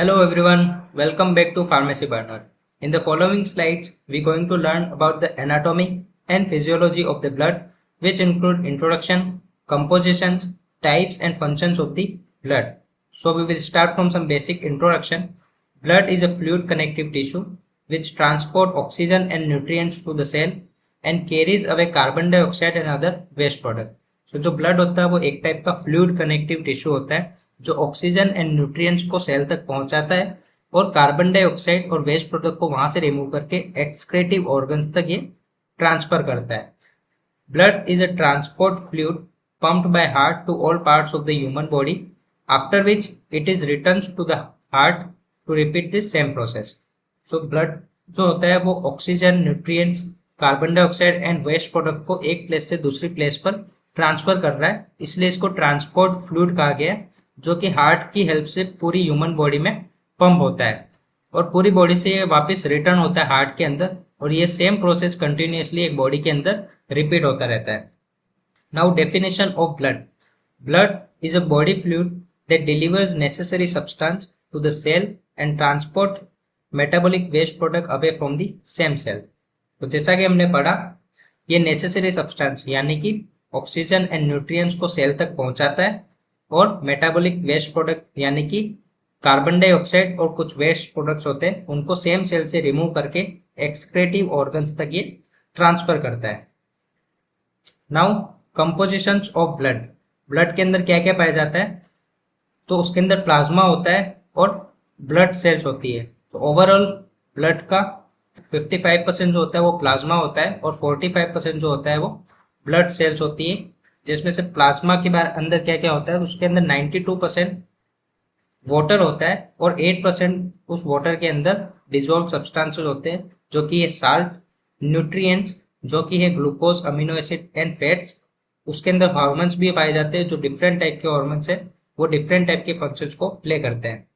Hello everyone, welcome back to Pharmacy Burner. In the following slides, we're going to learn about the anatomy and physiology of the blood, which include introduction, compositions, types and functions of the blood. So we will start from some basic introduction. Blood is a fluid connective tissue which transport oxygen and nutrients to the cell and carries away carbon dioxide and other waste product. So जो blood होता है वो एक type का fluid connective tissue होता है जो oxygen and nutrients को सेल तक पहुंचाता है और कार्बन डाइऑक्साइड और वेस्ट प्रोडक्ट को वहां से रिमूव करके एक्सक्रेटिव ऑर्गन्स तक ये ट्रांसफर करता है. Blood is a transport fluid pumped by heart to all parts of the human body, after which it is returned to the heart to repeat this same process. So blood जो होता है वो oxygen, nutrients, carbon dioxide and waste product को एक place से दूसरी place पर transfer कर रहा है, इसलिए इसको ट्रांसपोर्ट फ्लूइड कहा गया है, जो कि हार्ट की हेल्प से पूरी ह्यूमन बॉडी में पंप होता है और पूरी बॉडी से ये वापस रिटर्न होता है हार्ट के अंदर और ये सेम प्रोसेस कंटिन्यूसली एक बॉडी के अंदर रिपीट होता रहता है. Now definition of blood. Blood is a body fluid that delivers necessary substance to the cell and transport metabolic waste product away from the same cell. तो जैसा कि हमने पढ़ा, ये नेसेसरी सब्सटेंस यानी कि ऑक्सीजन एंड न्यूट्रिएंट्स को cell तक पहुंचाता है और मेटाबॉलिक वेस्ट प्रोडक्ट यानी कि कार्बन डाइऑक्साइड और कुछ वेस्ट प्रोडक्ट्स होते हैं उनको सेम सेल से रिमूव करके एक्सक्रेटिव ऑर्गन्स तक ये ट्रांसफर करता है. Now compositions of blood. Blood के अंदर क्या क्या पाया जाता है? तो उसके अंदर प्लाज्मा होता है और ब्लड सेल्स होती है. तो ओवरऑल ब्लड का 55% जो होता है वो प्लाज्मा होता है और 45% जो होता है वो ब्लड सेल्स होती है, जिसमें से प्लाज्मा के बारे अंदर क्या क्या होता है उसके अंदर 92% वाटर होता है और 8% उस वाटर के अंदर डिजोल्व सब्सटेंसेस होते हैं जो कि ये साल्ट, न्यूट्रिएंट्स जो कि है glucose, amino acid and fats. उसके अंदर हार्मोन्स भी पाए जाते हैं जो डिफरेंट टाइप के हार्मोन्स हैं, वो डिफरेंट टाइप के फंक्शंस को प्ले करते हैं.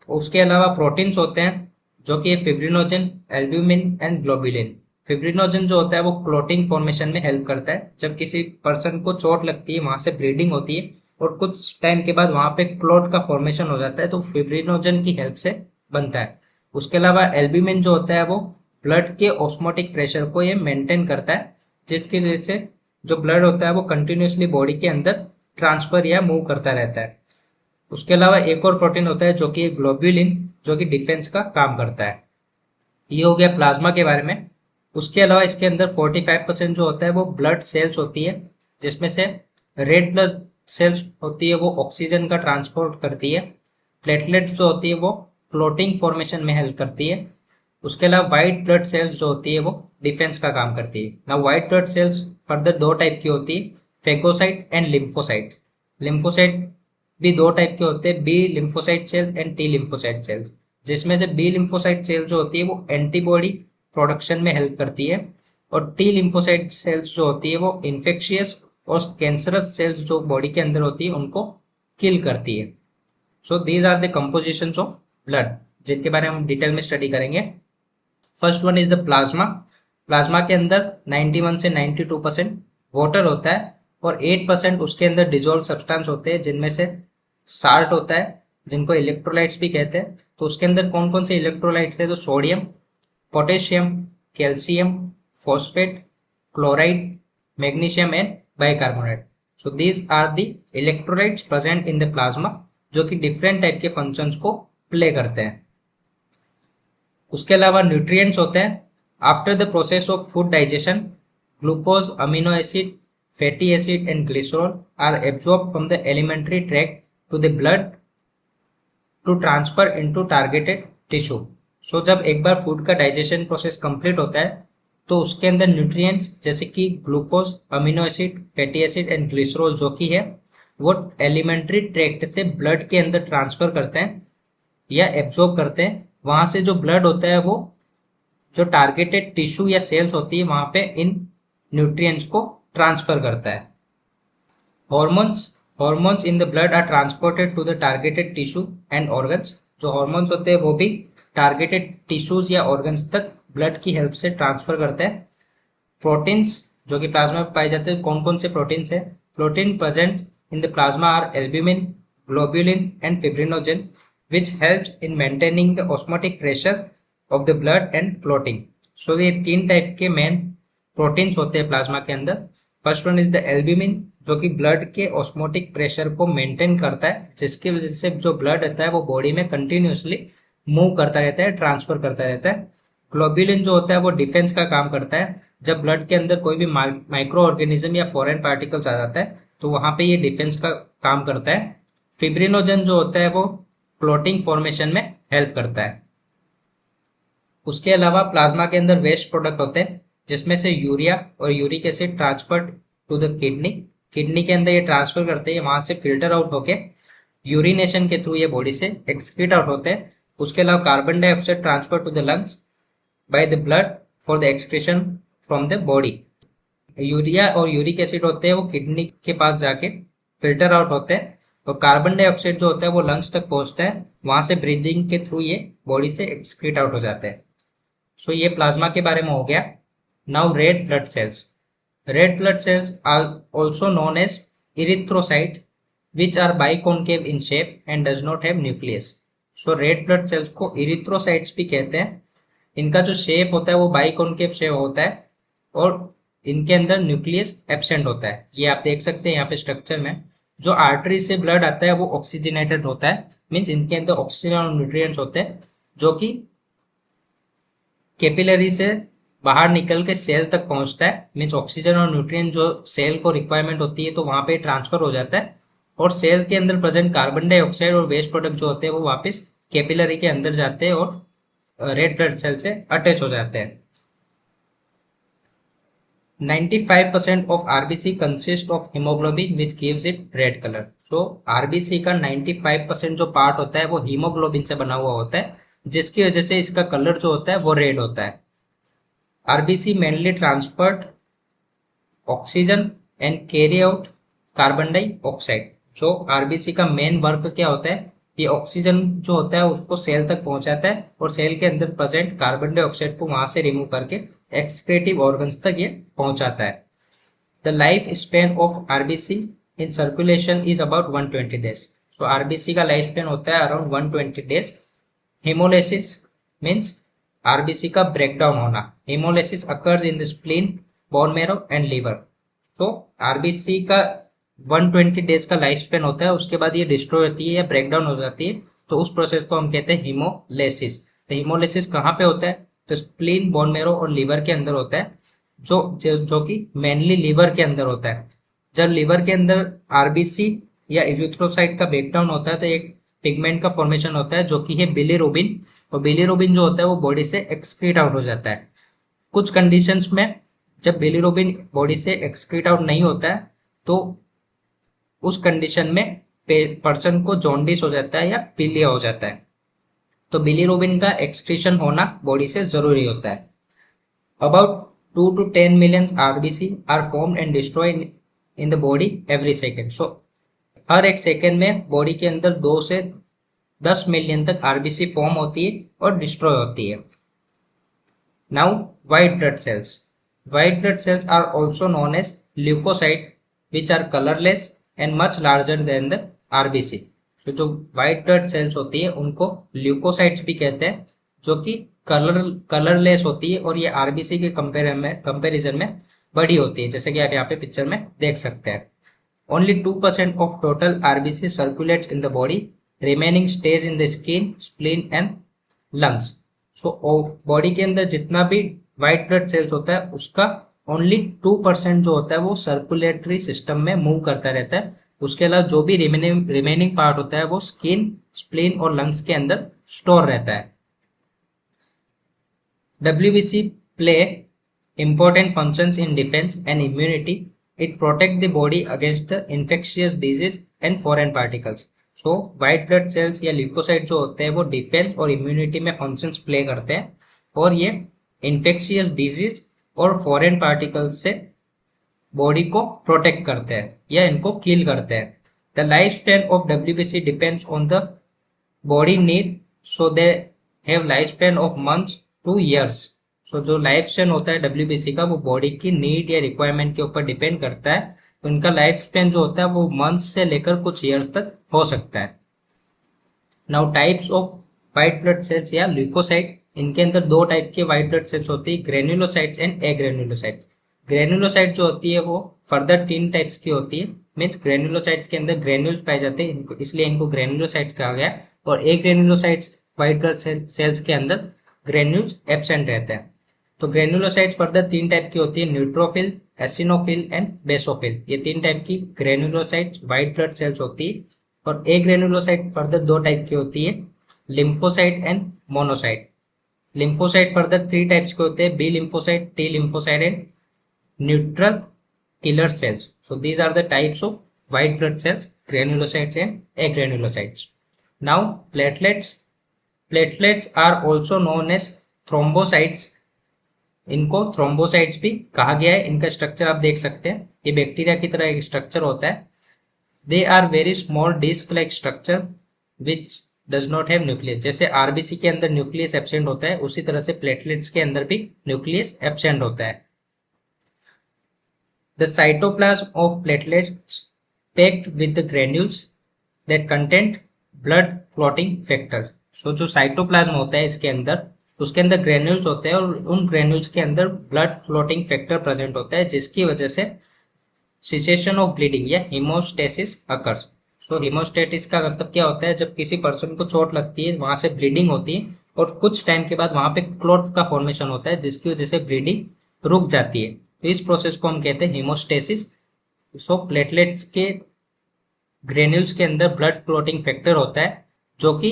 उसके अलावा प्रोटीन्स होते हैं जो कि fibrinogen, albumin and globulin. Fibrinogen जो होता है वो क्लोटिंग फॉर्मेशन में हेल्प करता है. जब किसी पर्सन को चोट लगती है, वहां से ब्लीडिंग होती है और कुछ टाइम के बाद वहां पे क्लोट का फॉर्मेशन हो जाता है, तो फिब्रिनोजन की हेल्प से बनता है. उसके अलावा एल्ब्यूमिन जो होता है वो ब्लड के ऑस्मोटिक प्रेशर को ये मेंटेन करता है, जिसकी वजह से जो ब्लड होता है वो कंटिन्यूसली बॉडी के अंदर ट्रांसफर या मूव करता रहता है. उसके अलावा एक और प्रोटीन होता है जो कि ग्लोब्यूलिन, जो कि डिफेंस का काम करता है. ये हो गया प्लाज्मा के बारे में. उसके अलावा इसके अंदर 45% जो होता है वो ब्लड सेल्स होती है, जिसमें से रेड ब्लड सेल्स होती है वो ऑक्सीजन का ट्रांसपोर्ट करती है. प्लेटलेट्स जो होती है वो क्लोटिंग फॉर्मेशन में हेल्प करती है. उसके अलावा व्हाइट ब्लड सेल्स जो होती है वो डिफेंस का काम करती है. ना व्हाइट ब्लड सेल्स फर्दर दो टाइप की होती है, फेगोसाइट एंड लिम्फोसाइट. लिम्फोसाइट भी दो टाइप के होते हैं, B lymphocyte cells and T lymphocyte cells, जिसमें से बी लिम्फोसाइट सेल जो होती है वो एंटीबॉडी प्रोडक्शन में हेल्प करती है और टी लिम्फोसाइट सेल्स जो होती है वो इन्फेक्शियस और कैंसरस सेल्स जो बॉडी के अंदर होती है उनको किल करती है. So these are the compositions of blood, जिनके बारे में हम डिटेल में स्टडी करेंगे. First one is the plasma. Plasma के अंदर 91 से 92% वाटर होता है और 8% उसके अंदर डिजोल्व सब्सटेंस होते हैं, जिनमें से साल्ट होता है जिनको इलेक्ट्रोलाइट्स भी कहते हैं. तो उसके अंदर कौन कौन से इलेक्ट्रोलाइट्स है? तो sodium, potassium, calcium, phosphate, chloride, magnesium and bicarbonate. So these are the electrolytes present in the plasma, जो कि डिफरेंट टाइप के फंक्शंस को प्ले करते हैं. उसके अलावा न्यूट्रिएंट्स होते हैं. After the process of food digestion, glucose, amino acid, fatty acid and glycerol are absorb from the alimentary tract to the blood to transfer into targeted tissue. So जब एक बार फूड का डाइजेशन प्रोसेस कंप्लीट होता है तो उसके अंदर nutrients जैसे कि glucose, amino acid, fatty acid and glycerol जो कि है वो एलिमेंट्री ट्रैक्ट से ब्लड के अंदर ट्रांसफर करते हैं या एब्जॉर्ब करते हैं. वहां से जो ब्लड होता है वो जो टारगेटेड टिश्यू या सेल्स होती है वहां पे इन न्यूट्रिएंट्स को ट्रांसफर करता है. Hormones in the blood are transported to the targeted tissue and organs. जो हॉर्मोन्स होते हैं वो भी टारगेटेड टिश्यूज या ऑर्गन्स तक ब्लड की हेल्प से ट्रांसफर करते हैं. प्रोटीन्स जो कि प्लाज्मा में पाए जाते हैं, कौन कौन से प्रोटीन्स है? Protein present in the plasma are albumin, globulin and fibrinogen. which helps in maintaining the osmotic pressure of the blood and clotting. So ये 3 टाइप के मेन प्रोटीन्स होते हैं प्लाज्मा के अंदर. First one is the albumin, जो कि blood के osmotic pressure को मेंटेन करता है, जिसकी वजह से जो ब्लड रहता है वो बॉडी में कंटिन्यूसली मूव करता रहता है, ट्रांसफर करता रहता है. ग्लोब्यूलिन जो होता है वो डिफेंस का काम करता है. जब ब्लड के अंदर कोई भी माइक्रो ऑर्गेनिज्म या फॉरेन पार्टिकल्स आ जाता है तो वहां पे ये डिफेंस का काम करता है. फिब्रिनोजन जो होता है वो क्लॉटिंग फॉर्मेशन में हेल्प करता है. उसके अलावा प्लाज्मा के अंदर वेस्ट प्रोडक्ट होते हैं, जिसमें से यूरिया और uric acid transfer to the kidney के अंदर ये ट्रांसफर करते हैं, वहां से फिल्टर आउट होके यूरिनेशन के थ्रू ये बॉडी से एक्सक्रीट आउट होते हैं. उसके अलावा carbon dioxide transfer to the lungs by the blood for the excretion from the body. Urea और यूरिक एसिड होते हैं वो किडनी के पास जाके फिल्टर आउट होते हैं, और कार्बन डाइऑक्साइड जो होता है वो लंग्स तक पहुंचता है, वहां से ब्रीदिंग के थ्रू ये बॉडी से एक्सक्रीट आउट हो जाते हैं. सो ये प्लाज्मा के बारे में हो गया. Now red blood cells. Red blood cells are also known as erythrocyte which are biconcave in shape and does not have nucleus. So red blood cells को इरिथ्रोसाइट्स भी कहते हैं. इनका जो शेप होता है वो बाइकॉन्केव शेप होता है और इनके अंदर न्यूक्लियस एब्सेंट होता है. ये आप देख सकते हैं यहाँ पे स्ट्रक्चर में. जो आर्टरी से ब्लड आता है वो ऑक्सीजनेटेड होता है, मीन्स इनके अंदर ऑक्सीजन और न्यूट्रिएंट्स होते हैं जो कि कैपिलरी से बाहर निकल के सेल तक पहुंचता है. मीन्स ऑक्सीजन और न्यूट्रिएंट जो सेल को रिक्वायरमेंट होती है तो वहां पे ट्रांसफर हो जाता है, और सेल के अंदर प्रेजेंट कार्बन डाइऑक्साइड और वेस्ट प्रोडक्ट जो होते हैं वो वापस कैपिलरी के अंदर जाते हैं और रेड ब्लड सेल से अटैच हो जाते हैं. 95% of RBC consist of hemoglobin which gives it red color. So RBC का 95% जो पार्ट होता है वो हीमोग्लोबिन से बना हुआ होता है, जिसकी वजह से इसका कलर जो होता है वो रेड होता है. RBC mainly transport oxygen and carry out carbon dioxide. जो RBC का मेन वर्क क्या होता है, ये ऑक्सीजन जो होता है उसको सेल तक पहुंचाता है और सेल के अंदर प्रेजेंट कार्बन डाइऑक्साइड को वहां से रिमूव करके एक्सक्रीटिव ऑर्गन्स तक ये पहुंचाता है. The life span of RBC in circulation is about 120 days. तो आरबीसी का लाइफ स्पेन होता है around 120 days. Haemolysis means RBC का ब्रेकडाउन होना. Haemolysis occurs in the spleen, bone marrow and liver. तो आरबीसी का 120 डेज का लाइफ स्पेन होता है, उसके बाद ये डिस्ट्रॉय होती है या ब्रेकडाउन हो जाती है, तो उस प्रोसेस को हम कहते हैं हीमोलिसिस. तो हीमोलिसिस कहाँ पे होता है, तो स्प्लीन, बोन मैरो और लीवर के अंदर होता है, जो कि मेनली लीवर के अंदर होता है. जब लीवर के अंदर आरबीसी या इरिथ्रोसाइट का ब्रेकडाउन होता है तो एक पिगमेंट का फॉर्मेशन होता है जो कि है बिलीरुबिन, और बिलीरुबिन जो होता है वो बॉडी से एक्सक्रीट आउट हो जाता है. कुछ कंडीशंस में जब बिलीरुबिन बॉडी से एक्सक्रीट आउट नहीं होता है तो उस कंडीशन में पर्सन को जॉन्डिस हो जाता है या पीलिया हो जाता है. तो बिलीरुबिन का एक्सक्रीशन होना बॉडी से जरूरी होता है. About 2 to 10 million RBC are formed and destroyed in the body every second. So हर एक सेकेंड में बॉडी के अंदर 2 से 10 मिलियन तक आरबीसी फॉर्म होती है और डिस्ट्रॉय होती है. Now white blood cells. White blood cells are also known as leucocyte which are colourless and much larger than the RBC. तो जो व्हाइट ब्लड सेल्स होती है उनको ल्यूकोसाइट्स भी कहते हैं, जो कि कलरलेस होती है और ये आरबीसी के कंपैरिजन में बड़ी होती है, जैसे कि आप यहाँ पे पिक्चर में देख सकते हैं. Only 2% of total RBC circulates in the body, remaining stage in the skin, spleen and lungs. So body के अंदर जितना भी व्हाइट ब्लड सेल्स होता है उसका ओनली 2% जो होता है वो सर्कुलेटरी सिस्टम में मूव करता रहता है. उसके अलावा जो भी रिमेनिंग पार्ट होता है वो स्किन, स्प्लीन और लंग्स के अंदर स्टोर रहता है. WBC play important functions in defense and immunity. It protect the body against the infectious disease and foreign particles. So white blood cells या ल्यूकोसाइट जो होते हैं वो डिफेंस और इम्यूनिटी में फंक्शंस प्ले करते हैं और ये इन्फेक्शियस डिजीज और फॉरेन पार्टिकल्स से बॉडी को प्रोटेक्ट करते हैं या इनको किल करते हैं. The life span of WBC depends on the body need, so they have life span of months to years. So जो लाइफ स्पैन होता है WBC का वो बॉडी की नीड या रिक्वायरमेंट के ऊपर डिपेंड करता है. तो उनका लाइफ स्पैन जो होता है वो मंथ्स से लेकर कुछ ईयर्स तक हो सकता है. Now types of white blood sales या ल्यूकोसाइट, इनके अंदर दो टाइप के व्हाइट ब्लड सेल्स होती है, ग्रेन्युलोसाइट्स एंड एग्रेन्युलोसाइट। ग्रेन्युलोसाइट जो होती है वो फर्दर 3 टाइप्स की होती है, मीन्स ग्रेन्युलोसाइट्स के अंदर ग्रेन्यूल्स पाए जाते हैं, इनको इसलिए इनको ग्रेन्युलोसाइट कहा गया। और एग्रेन्युलोसाइट्स व्हाइट ब्लड सेल्स के अंदर ग्रेन्यूल्स एब्सेंट रहते हैं। तो ग्रेन्युलोसाइट्स फर्दर 3 टाइप की होती है, न्यूट्रोफिल, एसिनोफिल एंड बेसोफिल। ये 3 टाइप की ग्रेन्युलोसाइट व्हाइट ब्लड सेल्स होती है। और एग्रेन्युलोसाइट फर्दर 2 टाइप की होती है, lymphocyte and monocyte. Lymphocyte further 3 types के होते हैं, B lymphocyte, T lymphocyte and neutral killer cells. So these are the types of white blood cells, granulocytes and agranulocytes. Now platelets. Platelets are also known as thrombocytes. इनको thrombocytes भी कहा गया है। इनका structure आप देख सकते हैं, ये बैक्टीरिया की तरह एक स्ट्रक्चर होता है। They are very small disc like structure which does not have nucleus. जैसे आरबीसी के अंदर न्यूक्लियस एब्सेंट होता है, उसी तरह से प्लेटलेट्स के अंदर भी न्यूक्लियस एब्सेंट होता है। The cytoplasm of platelets packed with the granules that contain blood clotting factor. So जो साइटोप्लाज्म होता है इसके अंदर, उसके अंदर ग्रेन्यूल्स होते हैं और उन ग्रेन्यूल्स के अंदर ब्लड क्लॉटिंग फैक्टर प्रेजेंट होता है, जिसकी वजह से सिसेशन ऑफ ब्लीडिंग या हीमोस्टेसिस अकर्स। तो हीमोस्टेसिस का मतलब क्या होता है, जब किसी पर्सन को चोट लगती है, वहां से ब्लीडिंग होती है और कुछ टाइम के बाद वहां पे क्लॉट का फॉर्मेशन होता है, जिसकी वजह से ब्लीडिंग रुक जाती है। तो इस प्रोसेस को हम कहते हैं हीमोस्टेसिस। सो प्लेटलेट्स के ग्रेन्यूल्स के अंदर ब्लड क्लॉटिंग फैक्टर होता है, जो कि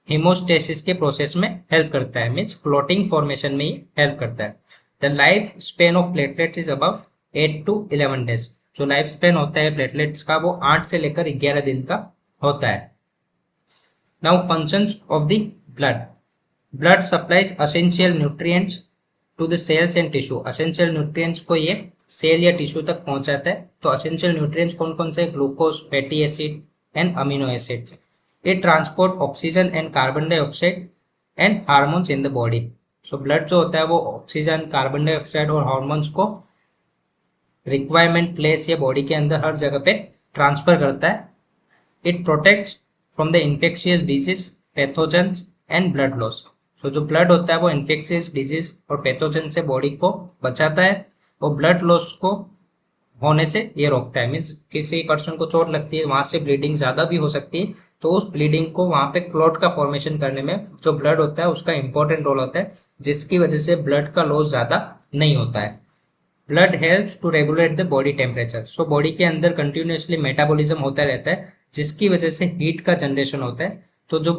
हीमोस्टेसिस के प्रोसेस में हेल्प करता है, मीन्स क्लॉटिंग फॉर्मेशन में ही हेल्प करता है। The life span of platelets is above 8 to 11 days. जो लाइफ स्पेन होता है प्लेटलेट्स का वो 8 से लेकर 11 दिन का होता है। Now functions of the blood. Blood supplies essential nutrients to the cells and tissue. Essential nutrients को ये सेल या टिश्यू तक पहुंचाता है। तो एसेंशियल न्यूट्रिएंट्स कौन कौन से? Glucose, fatty acid and amino acids. It transport oxygen and carbon dioxide and hormones in the body. So blood जो होता है वो ऑक्सीजन, कार्बन डाइऑक्साइड और हार्मोन्स को रिक्वायरमेंट प्लेस या बॉडी के अंदर हर जगह पे ट्रांसफर करता है। It protects from the infectious disease, pathogens and blood loss. So जो ब्लड होता है वो इन्फेक्शियस डिजीज और पैथोजन से बॉडी को बचाता है और ब्लड लॉस को होने से ये रोकता है। मीन्स किसी पर्सन को चोट लगती है, वहां से ब्लीडिंग ज्यादा भी हो सकती है, तो उस ब्लीडिंग को वहां पे क्लॉट का फॉर्मेशन करने में जो ब्लड होता है उसका इंपॉर्टेंट रोल होता है, जिसकी वजह से ब्लड का लॉस ज्यादा नहीं होता है। Blood helps to regulate the body temperature. So body के अंदर कंटिन्यूसली मेटाबॉलिज्म होता रहता है, जिसकी वजह से हीट का जनरेशन होता है। तो जो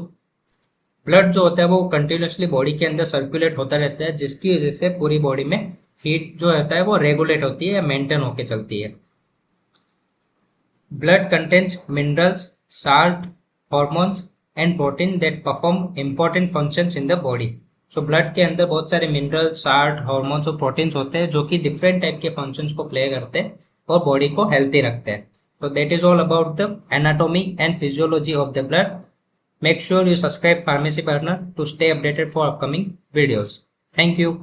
ब्लड जो होता है वो कंटिन्यूसली बॉडी के अंदर सर्कुलेट होता रहता है, जिसकी वजह से पूरी बॉडी में हीट जो होता है वो रेगुलेट होती है या मेंटेन होके चलती है। Blood contains minerals, salt, hormones and protein that perform important functions in the body. So blood के अंदर बहुत सारे मिनरल, साल्ट, हॉर्मोन्स और प्रोटीन्स होते हैं, जो कि डिफरेंट टाइप के फंक्शंस को प्ले करते हैं और बॉडी को हेल्थी रखते हैं। So that is all about the anatomy and physiology of the blood. Make sure you subscribe Pharmacy Partner to stay updated for upcoming videos. Thank you.